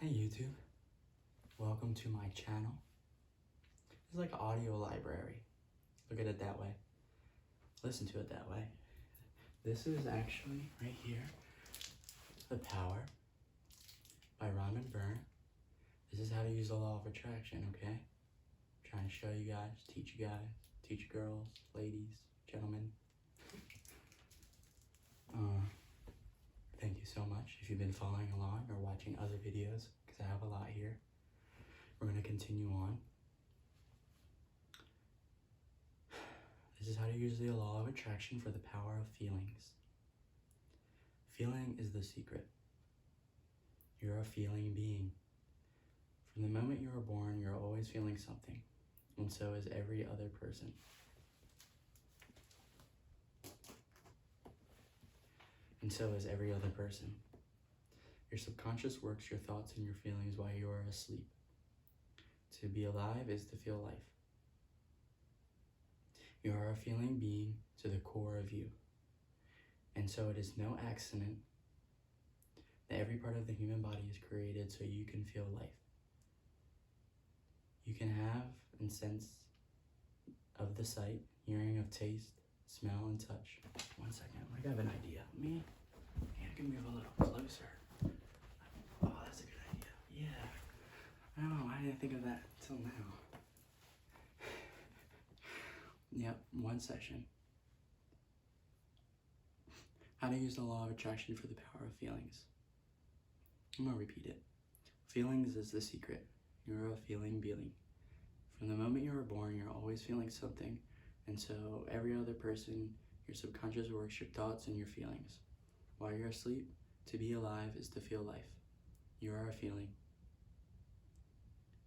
Hey YouTube, welcome to my channel. It's like an audio library. Look at it that way. Listen to it that way. This is actually right here, The Power by Rhonda Byrne. This is how to use the law of attraction, okay? I'm trying to show you guys, teach you girls, ladies, gentlemen. Thank you so much if you've been following along or watching other videos, because I have a lot here. We're going to continue on. This is how to use the law of attraction for the power of feelings. Feeling is the secret. You're a feeling being. From the moment you are born, you're always feeling something, and so is every other person. And so is every other person. Your subconscious works your thoughts and your feelings while you are asleep. To be alive is to feel life. You are a feeling being to the core of you. And so it is no accident that every part of the human body is created so you can feel life. You can have and sense of the sight, hearing of taste, smell, and touch. One second, I have an idea. I can move a little closer. Oh, that's a good idea. Yeah. I don't know, I didn't think of that till now. Yep, one session. How to use the law of attraction for the power of feelings. I'm gonna repeat it. Feelings is the secret. You're a feeling being. From the moment you are born, you're always feeling something, and so every other person, your subconscious works your thoughts and your feelings. While you're asleep, to be alive is to feel life. You are a feeling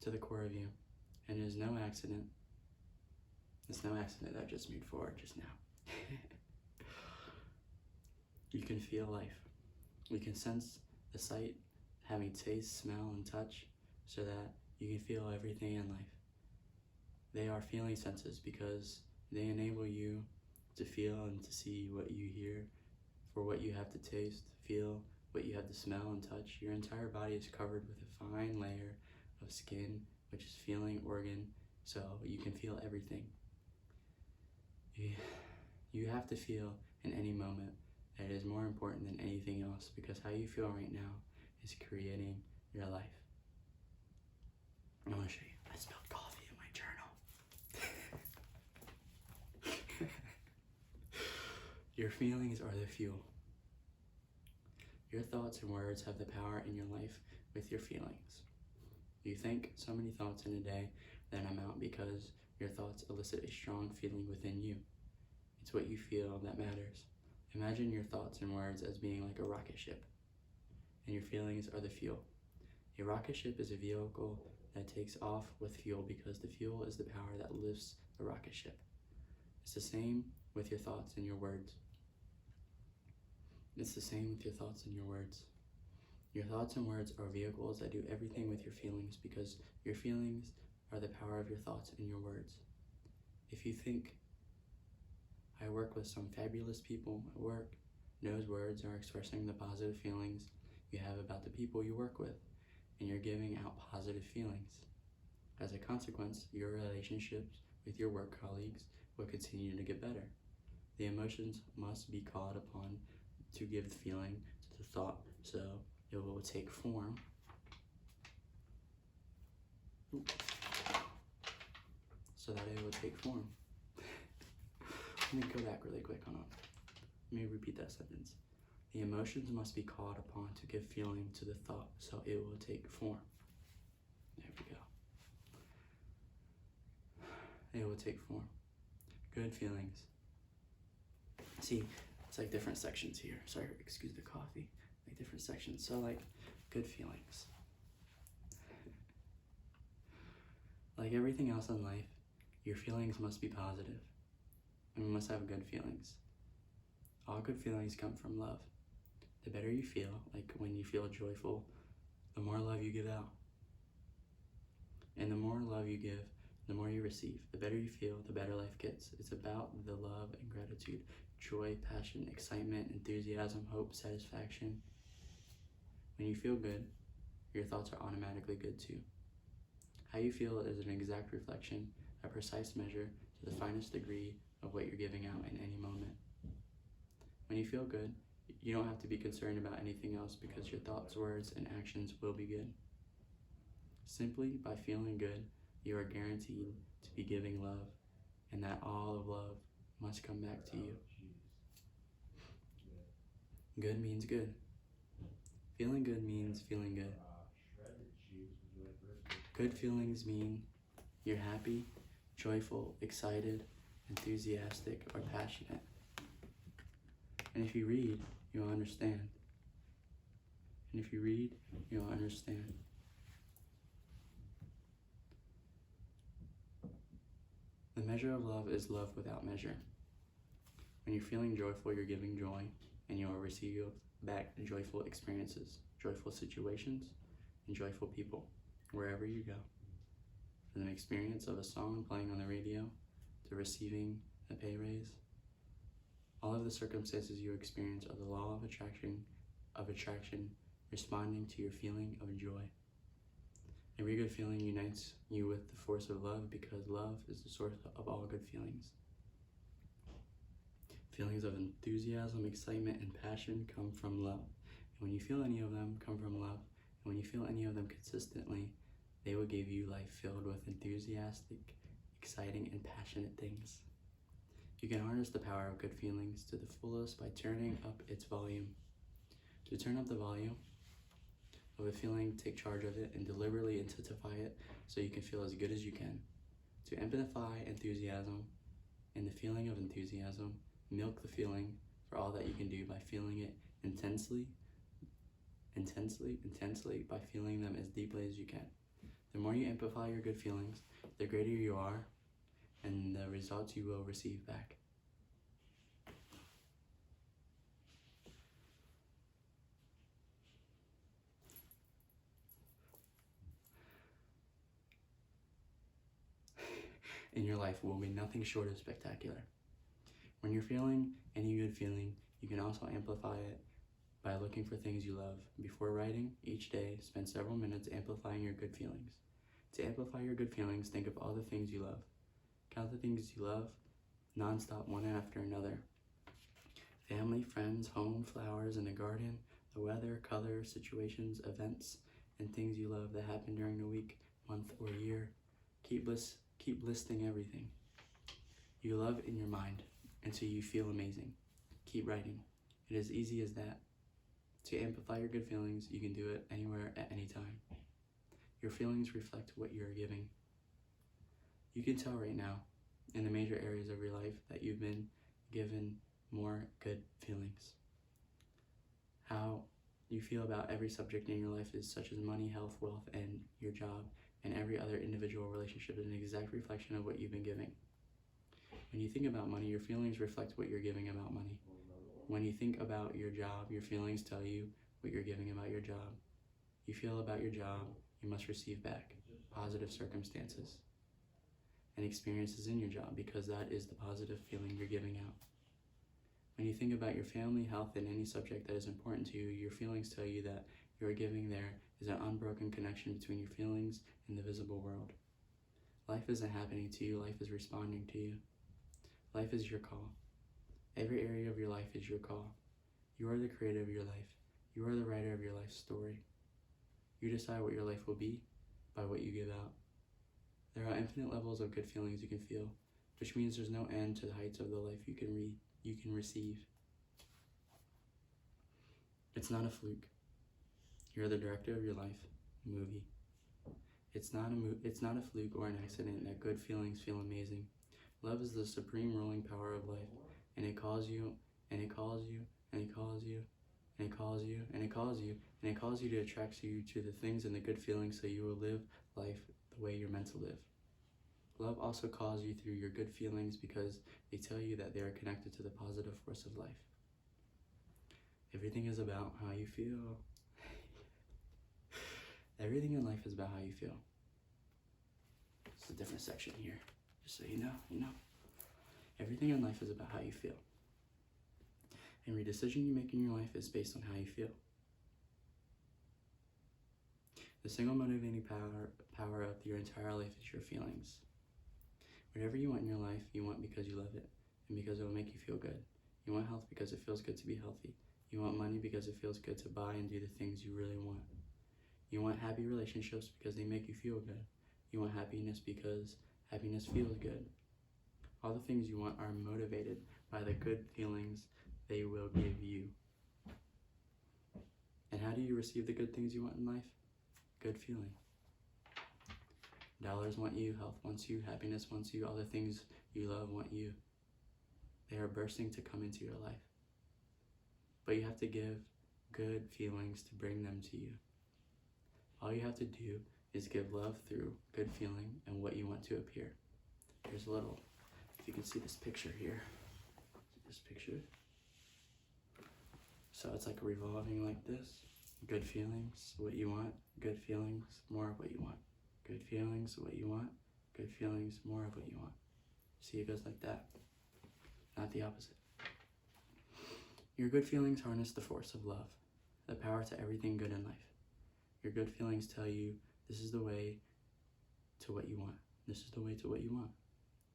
to the core of you, and it is no accident. It's no accident that I just moved forward just now. You can feel life. You can sense the sight, having taste, smell, and touch, so that you can feel everything in life. They are feeling senses because they enable you to feel and to see what you hear, for what you have to taste, feel, what you have to smell and touch. Your entire body is covered with a fine layer of skin, which is feeling organ, so you can feel everything. You have to feel in any moment that it is more important than anything else, because how you feel right now is creating your life. I want to show you. I spilled coffee in my journal. Your feelings are the fuel. Your thoughts and words have the power in your life with your feelings. You think so many thoughts in a day that amount because your thoughts elicit a strong feeling within you. It's what you feel that matters. Imagine your thoughts and words as being like a rocket ship, and your feelings are the fuel. A rocket ship is a vehicle that takes off with fuel because the fuel is the power that lifts the rocket ship. It's the same with your thoughts and your words. It's the same with your thoughts and your words. Your thoughts and words are vehicles that do everything with your feelings, because your feelings are the power of your thoughts and your words. If you think, I work with some fabulous people at work, those words are expressing the positive feelings you have about the people you work with, and you're giving out positive feelings. As a consequence, your relationships with your work colleagues will continue to get better. The emotions must be called upon to give the feeling to the thought, so it will take form. So that it will take form. Let me go back really quick, hold on. Let me repeat that sentence. The emotions must be called upon to give feeling to the thought, so it will take form. There we go. It will take form. Good feelings. See, it's like different sections here. Sorry, excuse the coffee. Like different sections. So like, good feelings. Like everything else in life, your feelings must be positive. And you must have good feelings. All good feelings come from love. The better you feel, like when you feel joyful, the more love you give out. And the more love you give, the more you receive. The better you feel, the better life gets. It's about the love and gratitude, joy, passion, excitement, enthusiasm, hope, satisfaction. When you feel good, your thoughts are automatically good too. How you feel is an exact reflection, a precise measure to the finest degree of what you're giving out in any moment. When you feel good, you don't have to be concerned about anything else because your thoughts, words, and actions will be good. Simply by feeling good, you are guaranteed to be giving love, and that all of love must come back to you. Good means good. Feeling good means feeling good. Good feelings mean you're happy, joyful, excited, enthusiastic, or passionate. And if you read, you'll understand. And if you read, you'll understand. The measure of love is love without measure. When you're feeling joyful, you're giving joy, and you will receive back joyful experiences, joyful situations, and joyful people, wherever you go. From the experience of a song playing on the radio, to receiving a pay raise, all of the circumstances you experience are the law of attraction responding to your feeling of joy. Every good feeling unites you with the force of love because love is the source of all good feelings. Feelings of enthusiasm, excitement, and passion come from love. And when you feel any of them come from love, and when you feel any of them consistently, they will give you life filled with enthusiastic, exciting, and passionate things. You can harness the power of good feelings to the fullest by turning up its volume. To turn up the volume of a feeling, take charge of it and deliberately intensify it so you can feel as good as you can. To amplify enthusiasm and the feeling of enthusiasm, milk the feeling for all that you can do by feeling it intensely, by feeling them as deeply as you can. The more you amplify your good feelings, the greater you are and the results you will receive back. In your life will be nothing short of spectacular. When you're feeling any good feeling, you can also amplify it by looking for things you love. Before writing, each day, spend several minutes amplifying your good feelings. To amplify your good feelings, think of all the things you love. Count the things you love, non-stop, one after another. Family, friends, home, flowers in the garden, the weather, color, situations, events, and things you love that happen during the week, month, or year. Keep listing everything you love in your mind until you feel amazing. Keep writing. It is easy as that. To amplify your good feelings, you can do it anywhere at any time. Your feelings reflect what you're giving. You can tell right now, in the major areas of your life, that you've been given more good feelings. How you feel about every subject in your life is such as money, health, wealth, and your job, and every other individual relationship is an exact reflection of what you've been giving. When you think about money, your feelings reflect what you're giving about money. When you think about your job, your feelings tell you what you're giving about your job. You feel about your job, you must receive back positive circumstances and experiences in your job because that is the positive feeling you're giving out. When you think about your family, health, and any subject that is important to you, your feelings tell you that you are giving there is an unbroken connection between your feelings and the visible world. Life isn't happening to you, life is responding to you. Life is your call. Every area of your life is your call. You are the creator of your life. You are the writer of your life story. You decide what your life will be by what you give out. There are infinite levels of good feelings you can feel, which means there's no end to the heights of the life you can receive. It's not a fluke. You're the director of your life movie. It's not a fluke or an accident that good feelings feel amazing. Love is the supreme ruling power of life, and it calls you, and it calls you, and it calls you, and it calls you, and it calls you, and it calls you to attract you to the things and the good feelings so you will live life the way you're meant to live. Love also calls you through your good feelings because they tell you that they are connected to the positive force of life. Everything is about how you feel. Everything in life is about how you feel. It's a different section here, just so you know. Everything in life is about how you feel. Every decision you make in your life is based on how you feel. The single motivating power of your entire life is your feelings. Whatever you want in your life, you want because you love it and because it will make you feel good. You want health because it feels good to be healthy. You want money because it feels good to buy and do the things you really want. You want happy relationships because they make you feel good. You want happiness because happiness feels good. All the things you want are motivated by the good feelings they will give you. And how do you receive the good things you want in life? Good feeling. Dollars want you, health wants you, happiness wants you, all the things you love want you. They are bursting to come into your life. But you have to give good feelings to bring them to you. All you have to do is give love through good feeling and what you want to appear. Here's a little, if you can see this picture here. This picture. So it's like revolving like this. Good feelings, what you want. Good feelings, more of what you want. Good feelings, what you want. Good feelings, more of what you want. See, it goes like that, not the opposite. Your good feelings harness the force of love, the power to everything good in life. Your good feelings tell you this is the way to what you want. This is the way to what you want.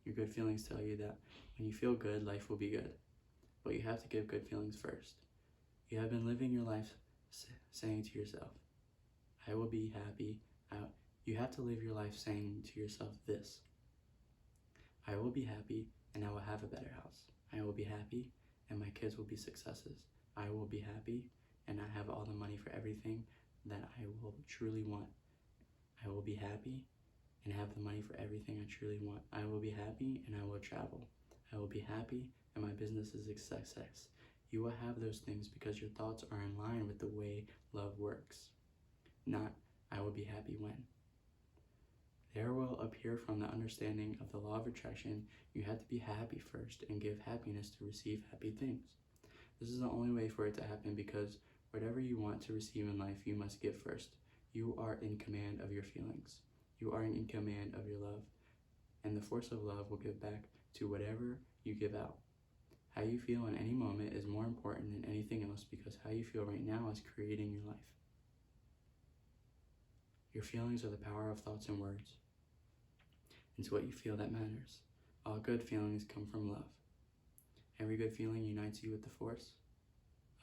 Your good feelings tell you that when you feel good, life will be good. But you have to give good feelings first. You have been living your life saying to yourself, I will be happy. You have to live your life saying to yourself this: I will be happy and I will have a better house. I will be happy and my kids will be successes. I will be happy and I have all the money for everything that I will truly want. I will be happy and have the money for everything I truly want. I will be happy and I will travel. I will be happy and my business is a success. You will have those things because your thoughts are in line with the way love works. Not, I will be happy when. There will appear from the understanding of the law of attraction, you have to be happy first and give happiness to receive happy things. This is the only way for it to happen because whatever you want to receive in life, you must give first. You are in command of your feelings. You are in command of your love. And the force of love will give back to whatever you give out. How you feel in any moment is more important than anything else because how you feel right now is creating your life. Your feelings are the power of thoughts and words. It's what you feel that matters. All good feelings come from love. Every good feeling unites you with the force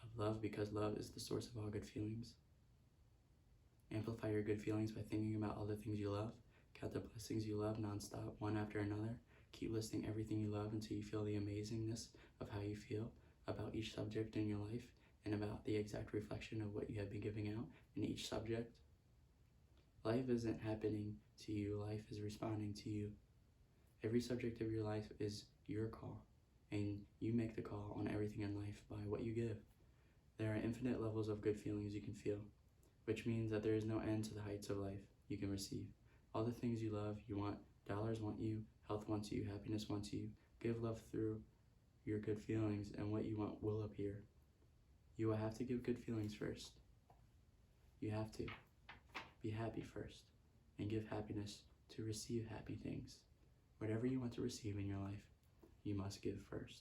of love because love is the source of all good feelings. Amplify your good feelings by thinking about all the things you love. Count the blessings you love nonstop, one after another. Keep listing everything you love until you feel the amazingness of how you feel about each subject in your life and about the exact reflection of what you have been giving out in each subject. Life isn't happening to you, life is responding to you. Every subject of your life is your call, and you make the call on everything in life by what you give. There are infinite levels of good feelings you can feel, which means that there is no end to the heights of life you can receive. All the things you love, you want. Dollars want you, health wants you, happiness wants you. Give love through your good feelings, and what you want will appear. You will have to give good feelings first. You have to. Be happy first, and give happiness to receive happy things. Whatever you want to receive in your life, you must give first.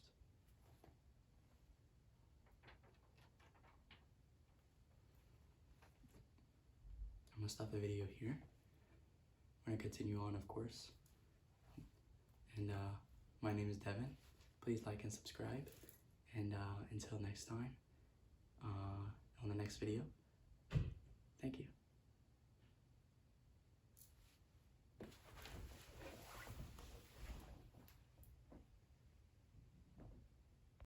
I'm going to stop the video here. We're going to continue on, of course. And my name is Devin. Please like and subscribe. And until next time, on the next video, thank you.